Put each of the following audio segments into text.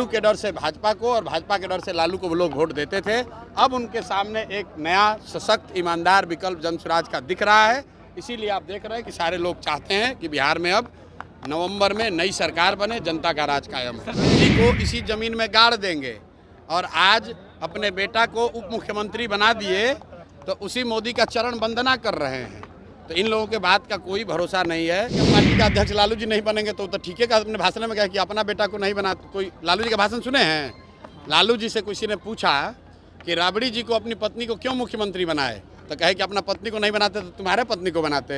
लालू के डर से भाजपा को और भाजपा के डर से लालू को वो लोग वोट देते थे। अब उनके सामने एक नया सशक्त ईमानदार विकल्प जनसुराज का दिख रहा है। इसीलिए आप देख रहे हैं कि सारे लोग चाहते हैं कि बिहार में अब नवंबर में नई सरकार बने, जनता का राज कायम हो। मोदी को इसी जमीन में गाड़ देंगे और आज अपने बेटा को उप मुख्यमंत्री बना दिए तो उसी मोदी का चरण वंदना कर रहे हैं। तो इन लोगों के बात का कोई भरोसा नहीं है। पार्टी का अध्यक्ष लालू जी नहीं बनेंगे तो ठीक है का अपने भाषण में कहा कि अपना बेटा को नहीं बना। कोई लालू जी का भाषण सुने हैं? लालू जी से किसी ने पूछा कि राबड़ी जी को अपनी पत्नी को क्यों मुख्यमंत्री बनाए, तो कहे कि अपना पत्नी को नहीं बनाते तो तुम्हारे पत्नी को बनाते।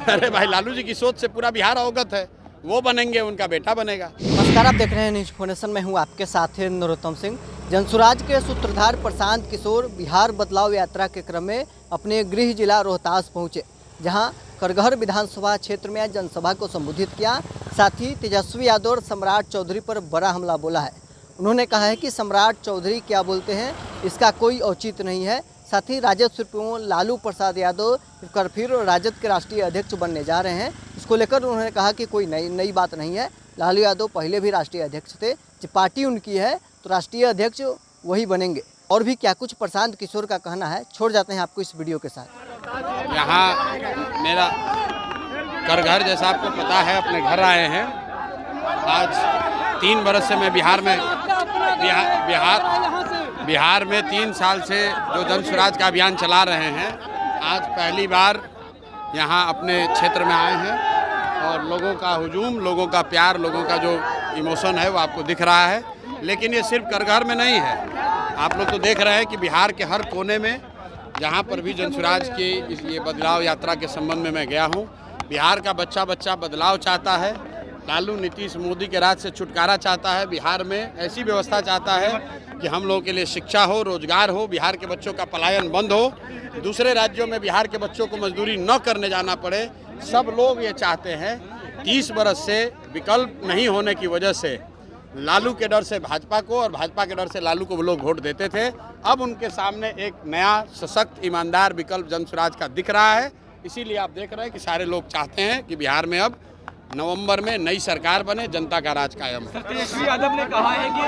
अरे भाई, लालू जी की सोच से पूरा बिहार अवगत है। वो बनेंगे, उनका बेटा बनेगा। नमस्कार, आप देख रहे हैं न्यूज फोनेशन में हूँ आपके साथ है नरोत्तम सिंह। जनसुराज के सूत्रधार प्रशांत किशोर बिहार बदलाव यात्रा के क्रम में अपने गृह जिला रोहतास पहुँचे, जहां करगहर विधानसभा क्षेत्र में जनसभा को संबोधित किया। साथ ही तेजस्वी यादव और सम्राट चौधरी पर बड़ा हमला बोला है। उन्होंने कहा है कि सम्राट चौधरी क्या बोलते हैं इसका कोई औचित्य नहीं है। साथ ही राजद सुप्रीमो लालू प्रसाद यादव फिर राजद के राष्ट्रीय अध्यक्ष बनने जा रहे हैं। इसको लेकर उन्होंने कहा कि कोई नई बात नहीं है। लालू यादव पहले भी राष्ट्रीय अध्यक्ष थे, जब पार्टी उनकी है तो राष्ट्रीय अध्यक्ष वही बनेंगे। और भी क्या कुछ प्रशांत किशोर का कहना है, छोड़ जाते हैं आपको इस वीडियो के साथ। यहाँ मेरा करघर जैसा आपको पता है, अपने घर आए हैं। आज 3 बरस से मैं बिहार में 3 साल से जो जनसुराज का अभियान चला रहे हैं, आज पहली बार यहाँ अपने क्षेत्र में आए हैं और लोगों का हुजूम, लोगों का प्यार, लोगों का जो इमोशन है वो आपको दिख रहा है। लेकिन ये सिर्फ करघर में नहीं है, आप लोग तो देख रहे हैं कि बिहार के हर कोने में जहाँ पर भी जनसुराज की ये बदलाव यात्रा के संबंध में मैं गया हूँ, बिहार का बच्चा बदलाव चाहता है। लालू नीतीश मोदी के राज से छुटकारा चाहता है। बिहार में ऐसी व्यवस्था चाहता है कि हम लोगों के लिए शिक्षा हो, रोजगार हो, बिहार के बच्चों का पलायन बंद हो, दूसरे राज्यों में बिहार के बच्चों को मजदूरी न करने जाना पड़े। सब लोग ये चाहते हैं। 30 बरस से विकल्प नहीं होने की वजह से लालू के डर से भाजपा को और भाजपा के डर से लालू को वो लोग वोट देते थे। अब उनके सामने एक नया सशक्त ईमानदार विकल्प जनसुराज का दिख रहा है। इसीलिए आप देख रहे हैं कि सारे लोग चाहते हैं कि बिहार में अब नवंबर में नई सरकार बने, जनता का राज कायम हो। तेजस्वी यादव ने कहा है कि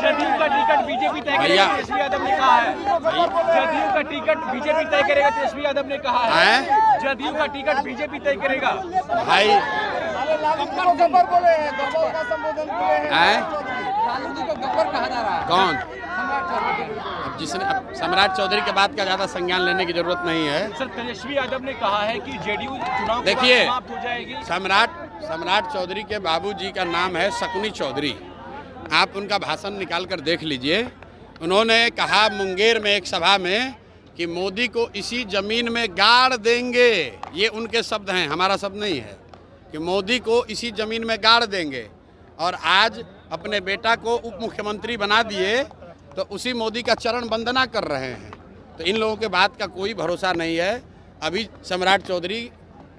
जदयू का टिकट बीजेपी तय करेगा। तेजस्वी यादव ने कहा है जदयू का टिकट बीजेपी तय करेगा। तेजस्वी यादव ने कहा है जदयू का टिकट बीजेपी तय करेगा। भाई कौन? अब जिसने सम्राट चौधरी के बात का ज़्यादा संज्ञान लेने की जरूरत नहीं है। सर, तेजस्वी यादव ने कहा है कि जेडीयू चुनाव देखिए, समाप्त हो जाएगी। सम्राट चौधरी के बाबूजी का नाम है शकुनी चौधरी। आप उनका भाषण निकाल कर देख लीजिए। उन्होंने कहा मुंगेर में एक सभा में कि मोदी को इसी जमीन में गाड़ देंगे। ये उनके शब्द हैं, हमारा शब्द नहीं है, कि मोदी को इसी जमीन में गाड़ देंगे। और आज अपने बेटा को उप मुख्यमंत्री बना दिए तो उसी मोदी का चरण वंदना कर रहे हैं। तो इन लोगों के बात का कोई भरोसा नहीं है। अभी सम्राट चौधरी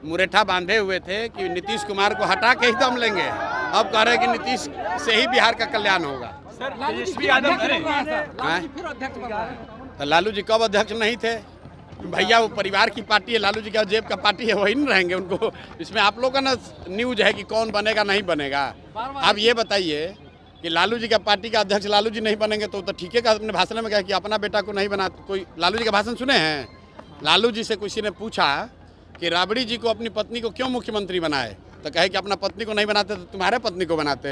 मुरेठा बांधे हुए थे कि नीतीश कुमार को हटा के ही दम लेंगे। अब कह रहे हैं कि नीतीश से ही बिहार का कल्याण होगा। सर, तेजस्वी यादव तो लालू जी कब अध्यक्ष नहीं थे भैया? वो परिवार की पार्टी है, लालू जी का जेब का पार्टी है, वही नहीं रहेंगे। उनको इसमें आप लोगों का ना न्यूज है कि कौन बनेगा नहीं बनेगा। आप ये बताइए कि लालू जी का पार्टी का अध्यक्ष लालू जी नहीं बनेंगे तो ठीक है का अपने भाषण में कहा कि अपना बेटा को नहीं बना। कोई लालू जी का भाषण सुने हैं? लालू जी से किसी ने पूछा कि राबड़ी जी को अपनी पत्नी को क्यों मुख्यमंत्री बनाए, तो कहे कि अपना पत्नी को नहीं बनाते तो तुम्हारे पत्नी को बनाते।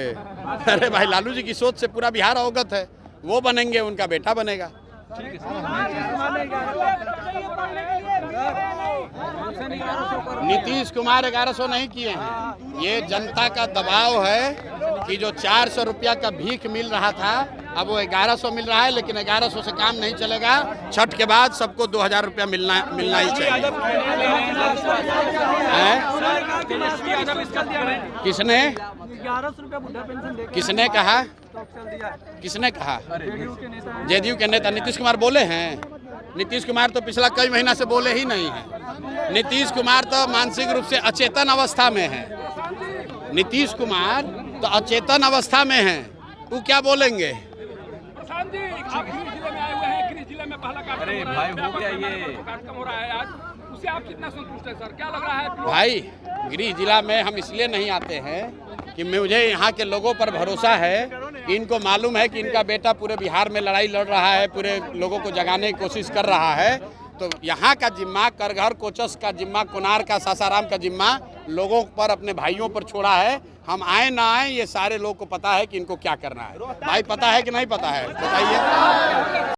अरे भाई, लालू जी की सोच से पूरा बिहार अवगत है। वो बनेंगे, उनका बेटा बनेगा। नीतीश कुमार 1100 नहीं किए हैं। ये जनता का दबाव है कि जो 400 रुपया का भीख मिल रहा था अब वो 1100 मिल रहा है। लेकिन 1100 से काम नहीं चलेगा। छठ के बाद सबको 2000 रुपया मिलना ही चाहिए। किसने 1100 रुपया बुढ़ा पेंशन देगा? किसने कहा? किसने कहा? जदयू के नेता नीतीश कुमार बोले हैं? नीतीश कुमार तो पिछला कई महीना से बोले ही नहीं है। नीतीश कुमार तो मानसिक रूप से अचेतन अवस्था में है। नीतीश कुमार तो अचेतन अवस्था में है, वो क्या बोलेंगे? आप गृह जिले में आए हुए हैं, गृह जिले में पहला कार्यक्रम हो रहा है आज, उससे आप कितना संतुष्ट है सर? क्या लग रहा है? भाई, गृह जिला में हम इसलिए नहीं आते हैं कि मुझे यहाँ के लोगों पर भरोसा है कि इनको मालूम है कि इनका बेटा पूरे बिहार में लड़ाई लड़ रहा है, पूरे लोगों को जगाने की कोशिश कर रहा है। तो यहाँ का जिम्मा, करघर कोचस का जिम्मा, कोनार का, सासाराम का जिम्मा लोगों पर, अपने भाइयों पर छोड़ा है। हम आए ना आए, ये सारे लोग को पता है कि इनको क्या करना है। भाई पता है कि नहीं पता है, बताइए।